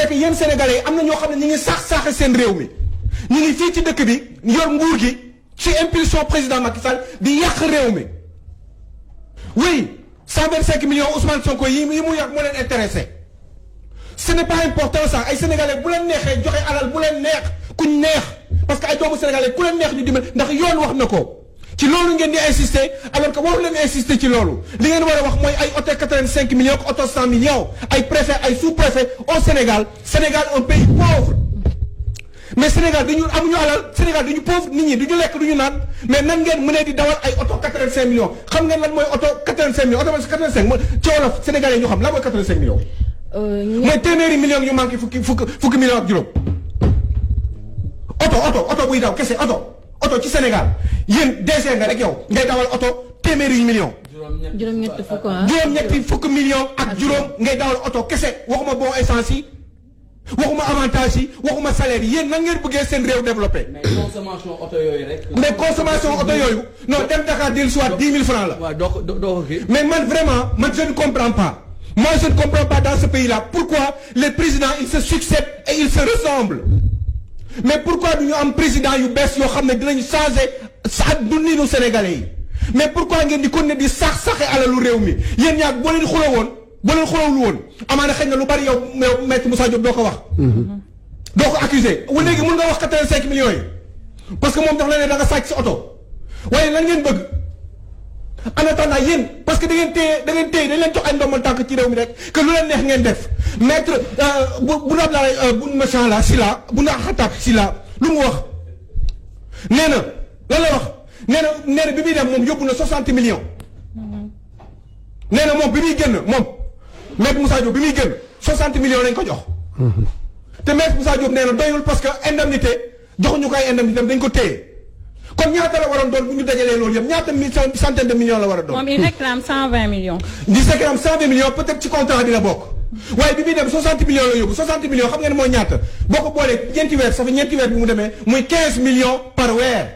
c'est que yéen sénégalais am na ñoo xam ne ñu ngi saaxe seen réew mi ñu ngi fii ci dëkk bi yor nguur gi ci impulsion président Macky Sall di yàq réew mi oui 125 millions Ousmane Sonko yi mu yàq moo leen intéressé ce n'est pas important ça ay sénégalais bu leen neexee joxe alal bu leen neex kuñ neex parce que ay doomu sénégalais ku leen neex ñu dimbali ndax yoon wax na ko ci loolu ngeen di insister alors que waru leen insister ci loolu li ngeen war a wax mooy ay oto 85 millions ak oto 100 millions ay préfet ay sous-préfet au Sénégal un pays pauvre mais Sénégal dañu amuñu alal Sénégal dañu pauvre nit ñi duñu lekk duñu naan mais nan ngeen mënee di dawal ay oto 85 millions xam ngeen lan mooy oto 85 millions oto 85 mooy ci wolof sénégalais ñu xam lan mooy 85 millions. mooy téeméeri millions yu manqué fukki millions ak juróom. oto buy daw kese oto ci Sénégal yéen DG nga rek yow ngay dawal oto téeméeri millions. juróom-ñetti fukk juróom-ñetti fukk millions ak juróom ngay dawal oto kese waxuma bon essence yi waxuma avantage yi waxuma salaire yi yéen nan ngeen bëggee seen réew développé. mais consommation oto yooyu rek. mais consommation oto yooyu non dem Dakar dellu si waat 10 000 francs la. waaw doo mais man vraiment je ne comprends pas. Moi je ne comprends pas dans ce pays-là pourquoi les présidents ils se succèdent et ils se ressemblent. mais pourquoi du ñu am président yu bees yoo xam ne dinañ changer sa dundinu Sénégalais yi mais pourquoi ngeen di continuer di saxe alalu réew mi yéen ñaar boo leen xulawul woon amaana xëy na lu bari yow maître Moussa Diop doo ko wax. doo ko accusé wa léegi mën nga wax 85 millions yi parce que moom dafa la ne da nga sàcc sa oto waaye lan ngeen bëgg en attendant yéen parce que da ngeen téye dañ leen jox ay ndombal tànk ci réew mi rek que lu leen neex ngeen def maître bu Abdoulaye bu machin la Sylla bu Xatab Sylla lu mu wax nee na lan la wax nee na bi muy dem moom yóbbu na 60 millions. nee na moom bi muy génn moom maître Moussa Diop bi muy génn 60 millions lañ ko jox. te maître Moussa Diop nee na doyul parce que indemnité joxuñu ko ay indemnité dañ ko téye. kon ñaata la waroon doon bu ñu dajalee loolu yëpp ñaata centaine de millions la war a doon. moom il réclame 120 millions. di réclame 120 millions peut-être ci contrat bi la bokk waaye bi muy dem 60 millions la yóbbu 60 millions xam ngeen mooy ñaata boo ko boolee ñeenti weer ça fait ñeenti weer bi mu demee muy 15 millions par weer.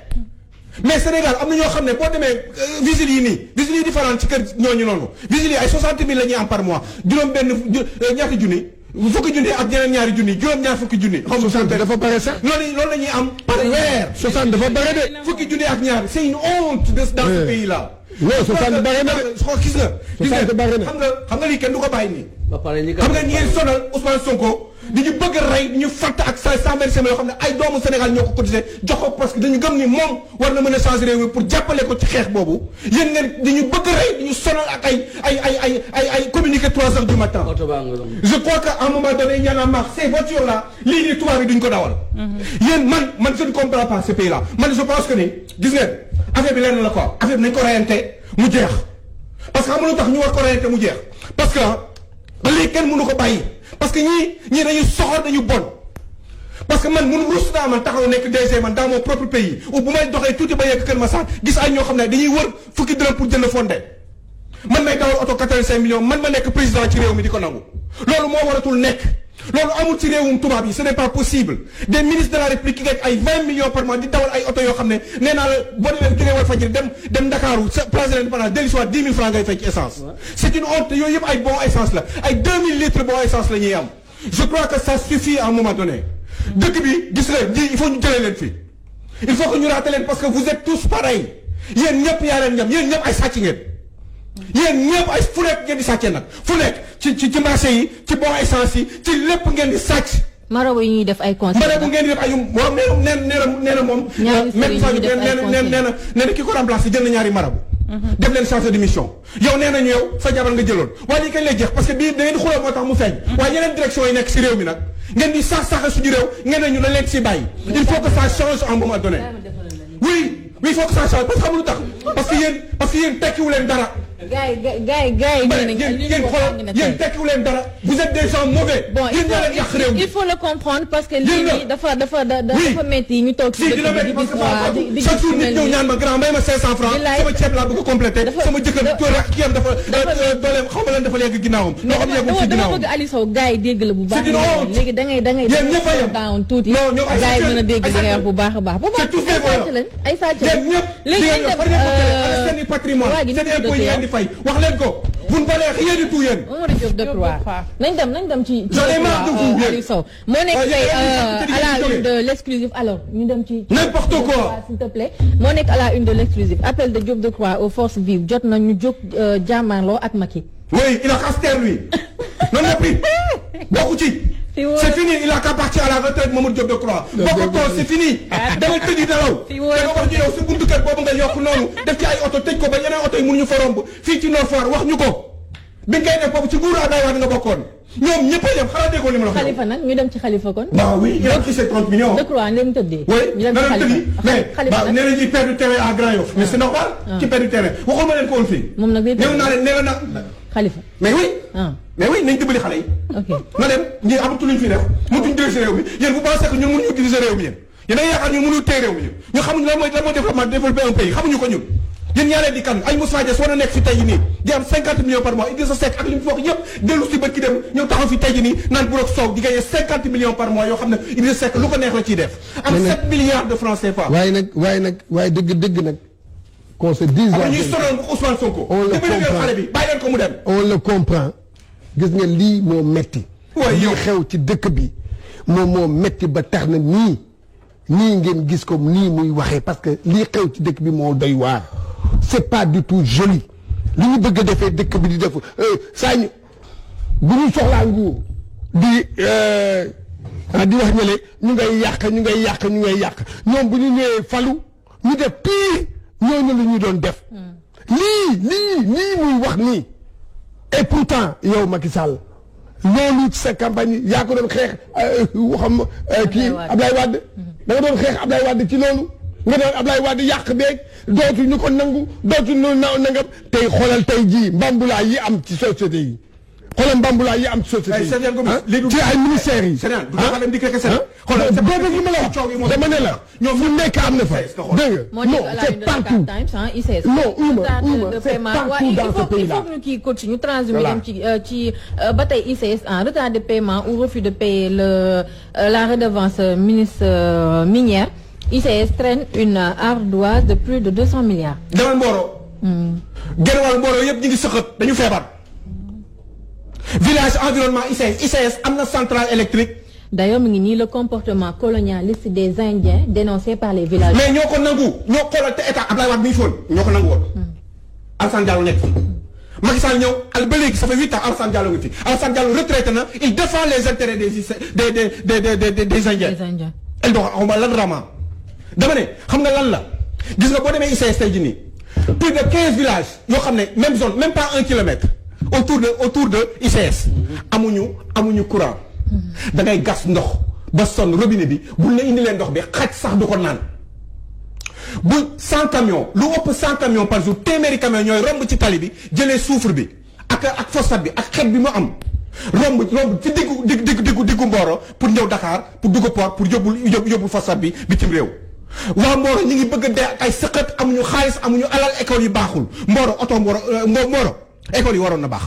mais Sénégal am na ñoo xam ne boo demee vigiles yi différent ci kër ñooñu noonu vigiles yi ay 60 000 la ñuy am par mois ñaata junni. fukki junni ak ñeneen ñaari junni juróom-ñaar fukki junni. xaw ma 60 dafa bare sax. loolu la ñuy am par weer. 60 dafa bare de. fukki junni ak ñaar c'est une honte dans ce pays là. non 60 bare na de. gis nga. 60 bare na xam nga lii kenn du ko bàyyi nii. ba pare ñi xam nga ñi ngeen sonal Ousmane Sonko di ñu bëgg a rey di ñu fatt ak 125 yoo xam ne ay doomu Sénégal ñoo ko cotisé jox ko parce que dañu gëm ni moom war na mën a changer réew mi pour jàppale ko ci xeex boobu yéen ngeen di ñu bëgg a rey di ñu sonal ak ay communiqué 3 heures du matin. je crois que à un moment donné y en a marre ces voitures là lii nii tubaab yi duñ ko dawal. yéen man je ne comprends pas ce pays là man je pense que ni gis ngeen affaire bi lenn la quoi affaire bi nañ ko reyante mu jeex parce que xam nga lu tax ñu war ko reyante mu jeex parce que lii kenn mënu ko bàyyi. parce que ñii dañuy soxor dañu bon parce que man mënu rus naa man taxaw nekk DG man dans mon propre pays ou bu may doxee tuuti ba yegg Kër Massar gis ay ñoo xam ne dañuy wër fukki dërëm pour jënd fondé man may dawal oto 85 millions man ma nekk président ci réew mi di ko nangu loolu moo waratul nekk loolu amul ci réewum tubaab yi ce n'est pas possible des ministres de la République ki ay 20 millions par mois di dawal ay oto yoo xam ne nee naa la boo demee jógee Walfadjri dem Ndakaaru sa place de l'Indépendance dellu si waat 10 000 francs ngay fay ci essence. c'est une honte yooyu yëpp ay bon essence la ay 2000 litres bon essence la ñuy am je crois que ça suffit à un moment donné. dëkk bi gis nga ji il faut ñu jëlee leen fii il faut que ñu raate leen parce que vous êtes tous pareils yéen ñëpp yaa leen ñam yéen ñëpp ay sàcc ngeen. yéen ñëpp ay fu nekk ngeen di sàccee nag fu nekk ci marché yi ci bon essence yi ci lépp ngeen di sàcc. marabu yi ñuy def ay conseils. marabu ngeen di def ay moom nee na moom. ñaari nee na ki ko remplacé jël na ñaari marabu. def leen chargé de mission. yow nee nañu yow sa jabar nga jëloon waaye lii kañ lay jeex parce que bii da ngeen di xuloo moo tax mu feeñ. waaye yeneen direction yi nekk si réew mi nag ngeen di sax suñu réew ngeen ne ñu dañ leen si bàyyi. il faut que ça change à un moment donné. oui il faut que ça change parce que xam lu tax parce que yéen tekkiwu leen dara. gars yi yéen tekkiwu leen dara vous êtes des gens mauvais. bon il faut le comprendre parce que lii dafa metti ñu toog ci dëkk bi di chaque jour nit ñëw ñaan ma grand may ma 500 francs sama ceeb laa bëgg a complété sama jëkkër kii am dafa dooleem xaw ma leen dafa yegg ginnaawam noo xam yeggul ci ginnaawam dama bëgg Aliou Sow gars yi dégg la bu baax léegi da ngay yéen ñëpp a yem down tuuti gars yi mën a dégg li ngay wax bu baax a baax ay sàcc lañ yéen ñëpp seen i patrimoine seen impôt yi ngeen di fay wax leen ko vous ne valez rien du tout yéen. Mamadou Diop Decroix. nañ dem ci. j'en ai marre de vous Aliou Sow moo nekk tey à la une de l'exclusif alors ñu dem ci. n'importe quoi s'il te plaît. moo nekk à la une de l'exclusif appel de Diop Decroix aux forces vives jot na ñu jóg jàmmaarloo ak Macky. oui il a qu'à se taire lui. non non pris bokku ci. c'est fini il a qu'à partir à la retraite Mamadou Diop Decroix. bokkutoo c'est fini. dama tëddi nelaw. te nga wax ñu yow si buntu kër boobu nga yokk noonu def ci ay oto tëj ko ba yeneen oto yi mënuñu fa romb fii ci Nord Foire wax ñu ko. bi ngay def boobu ci nguuru Abdoulaye Wade nga bokkoon ñoom ñëpp a yem xanaa déggoo li ma la wax. Khalifa nag ñu dem ci Khalifa kon. bah oui il a pris ses 30 millions. Decroix leen tëddee. ñu dem ci Khalifa mais bah nee nañu perte du terrain à Grand Yoff mais c'est normal. ci perte du terrain waxul ma leen ko woon fii. moom nag néew naa leen néew na. Khalifa. mais oui nañ dimbali xale yi. ok na dem ñi amatu luñ fi def mënuñ diriger réew mi yéen vous pensez que ñun mënuñu diriger réew mi yéen yéen a ngi yaakaar ñun mënuñu téye réew mi ñu xamuñu lan mooy développement développer un pays xamuñu ko ñun. yéen ñaa leen di kan ay Moussa Diass war a nekk fi tey jii nii di am 50 millions par mois Idrissa Seck ak li mu fi wax yëpp dellu si bët ki dem ñëw taxaw fi tey jii nii naan Burok Sow di gagner 50 millions par mois yoo xam ne Idrissa Seck lu ko neex la ciy def. am 7 milliards de francs CFA. waaye dëgg nag. qu'on se dise la ñuy sonal Ousmane Sonko. on le comprend xale bi bàyyi leen ko mu dem. on le comprend gis nga lii moo metti. waaye yow lii xew ci dëkk bi moom moo metti ba tax na nii ngeen gis ko nii muy waxee parce que lii xew ci dëkk bi moo doy waar. c'est pas du tout joli li ñu bëgg a defee dëkk bi di def saa ñu bu ñu soxlaa nguur di wax ñële ñu ngay yàq ñoom bu ñu ñëwee falu ñu def pire ñooñu la ñu doon def. lii muy wax nii. et pourtant yow Macky Sall loolu ci sa campagne yaa ko doon xeex waxam kii Ablaye Wade. da nga doon xeex Ablaye Wade ci loolu. nga doon Ablaye Wade yàq beeg dootuñu ko nangu dootuñu nangam tey xoolal tey jii mbambulaa yi am ci société yi xoolal mbambulaa yi am ci société yi. ci ay ministères yi. boobu li ma la wax dama ne la ñoom fu nekk am na fa dégg nga non c'est partout non c'est partout dans ce pays là. il faut ñu kii coach ñu transhumé dem ci ba tey ICS en retard de paiement ou refus de payer la redevance ministre minière. ICS traîne une ardoise de plus de 200 milliards. demal Mboro. genn wàllu Mboro yëpp ñu ngi sëqat dañu feebar. village environnement ICS am na centrale électrique. d'ailleurs mu ngi nii le comportement colonialiste des Indiens dénoncé par les villageois. mais ñoo ko nangu ñoo xoolal te état Abdoulaye Wade mi ngi foon ñoo ko nangu woon. Alassane Diallo nekk fi. Macky Sall ñëw ba léegi ça fait 8 ans Alassane Diallo ngi fi Alassane Diallo retraité na il défend les intérêts des Indiens. elle doon xaw ma lan rama. dama ne xam nga lan la gis nga boo demee ICS tey jii nii plus de 15 villages yoo xam ne même zone même pas 1 kilomètre autour de ICS amuñu courant da ngay gas ndox ba sonn robinet bi buñ la indi leen ndox bi xaj sax du ko naan bu 100 camions lu ëpp 100 camions par jour téeméeri camions ñooy romb ci tali bi jëlee soufre bi ak phosphate bi ak xet bi mu am romb ci diggu Mboro pour ñëw Dakar pour dugg port pour yóbbu phosphate bi bitim réew. waa Mboro ñu ngi bëgg a dee ak ay sëqat amuñu xaalis amuñu alal école yi baaxul Mboro école yi waroon na baax.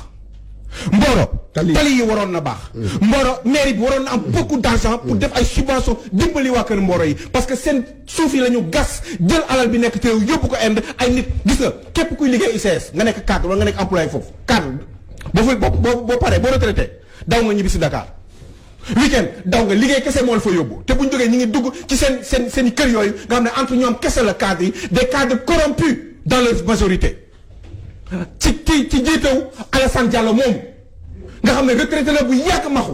Mboro tali yi waroon na baax. Mboro mairie bi waroon na am beaucoup d'argent pour def ay subventions dimbali waa kër Mboro yi parce que seen suuf yi la ñu gas jël alal bi nekk te yóbbu ko Inde ay nit gis nga képp kuy liggéey ICS nga nekk cadre wala nga nekk employé foofu cadre boo paree boo retraité daw nga ñibbi si Dakar. weekend daw nga liggéey kese moo la fa yóbbu te bu ñu jógee ñu ngi dugg ci seen i kër yooyu nga xam ne entre ñoom kese la cadre yi des cadres corrompus dans leur majorité ci jiitewu Alassane Diallo moom nga xam ne retraité la bu yàgg maxu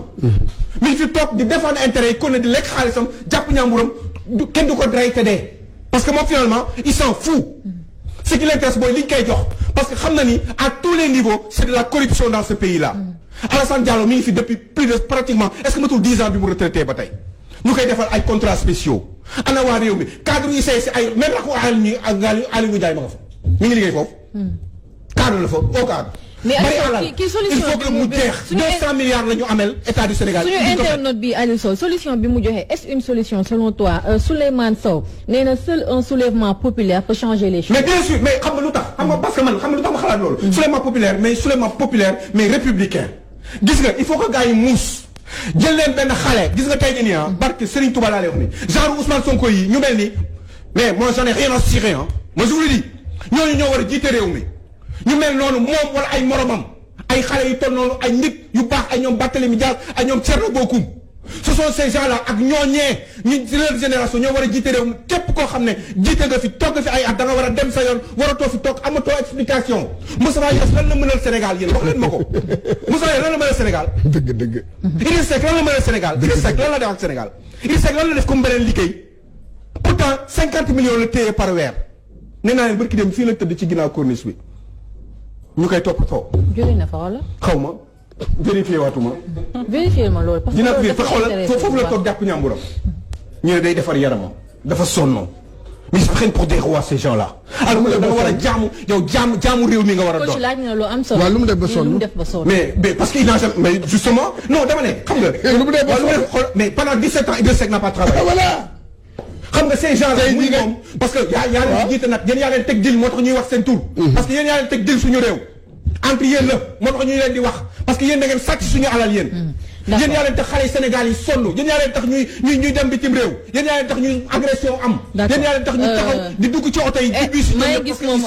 mi ngi fi toog di défendre intérêt yi kon ne di lekk xaalisam jàpp ñàmburam kenn du ko rey te dee parce que moom finalement il s'en fout ce qui l'intéresse mooy li ñu koy jox parce que xam na ni à tous les niveaux c'est de la corruption dans ce pays là. Alassane Diallo mi ngi fi depuis plus de pratiquement est-ce que matul 10 ans bi mu retraité ba tey ñu koy defal ay contrats spéciaux ana waa réew mi cadre yi say si ay même ak Aliou Ndiaye ma nga fa mi ngi liggéey foofu. cadre la fa au cadre. mais il faut que mu jeex 200 milliards la ñu amel état du Sénégal. suñu internaute bi Aliou Sow solution bi mu joxe est-ce une solution selon toi Souleymane Sow nee na seul un soulèvement populaire peut changer les choses. mais bien sûr mais xam nga lu tax xam nga parce que man xam nga lu tax ma xalaat loolu. soulèvement populaire mais républicain. gis nga il faut que gars yi muus jël leen benn xale gis nga tey jii nii barke Serigne Touba laa lay wax ni genre Ousmane Sonko yi ñu mel ni mais moi j'en ai rien à cirer moi je vous le dis ñooñu ñoo war a jiite réew mi ñu mel noonu moom wala ay moromam ay xale yu toll noonu ay nit yu baax ay ñoom Barthélémy Dias ay ñoom Thierno Bocoum ce sont ces gens là ak ñooñee ñu leur génération ñoo war a jiite réew mi képp koo xam ne jiite nga fi toog nga fi ay at da nga war a dem sa yoon waratoo fi toog amatoo explication Moustapha Niasse lan la mënal Sénégal yéen wax leen ma ko Moustapha Niasse lan la mënal Sénégal. dëgg. Idriss Seck lan la mënal Sénégal Idriss Seck lan la def ak Sénégal Idriss Seck lan la def comme beneen liggéey pourtant 50 millions la téye par weer nee naa leen barki dem fii la tëdd ci ginnaaw corniche bi ñu koy toppatoo. jóge na fa wala. xaw ma vérifié waatuma. vérifié ma loolu. parce que dina fa xoolal foofu la toog jàpp ñàmburam. ñu ne day defar yaramam dafa sonnoon mais ils se prennent pour des rois ces gens là. alors da nga war a jaamu yow jaamu réew mi nga war a doon. coach laaj na lu am solo. waaw lu mu def ba sonn lu mu def ba sonn. mais parce que il n'a jamais mais justement non dama ne xam nga. lu mu def ba sonn mais pendant 17 ans Idriss Seck n'a pas travaillé. voilà. xam nga ces gens là muy moom parce que yaa leen jiite nag yéen yaa leen teg dil moo tax ñuy wax seen tur. parce que yéen yaa leen teg dil suñu réew. entre yéen la moo tax ñuy leen di wax parce que yéen da ngeen sàcc suñu alal yéen. yéen yaa leen tax xale Sénégal yi sonn yéen yaa leen tax ñuy dem bitim réew yéen yaa leen tax ñuy agression am. yéen yaa leen tax ñu taxaw di dugg ci oto yi. di bus yi maa ngi gis moom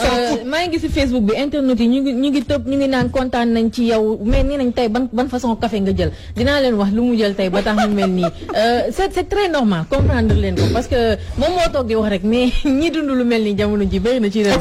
maa ngi gis si Facebook bi internet yi ñu ngi naan kontaan nañ ci yow mais nee nañ tey ban façon café nga jël dinaa leen wax lu mu jël tey ba tax ñu mel nii c'est très normal comprendre leen ko parce que moom moo toog di wax rek mais ñi dund lu mel nii jamono ji bëri na ci réew.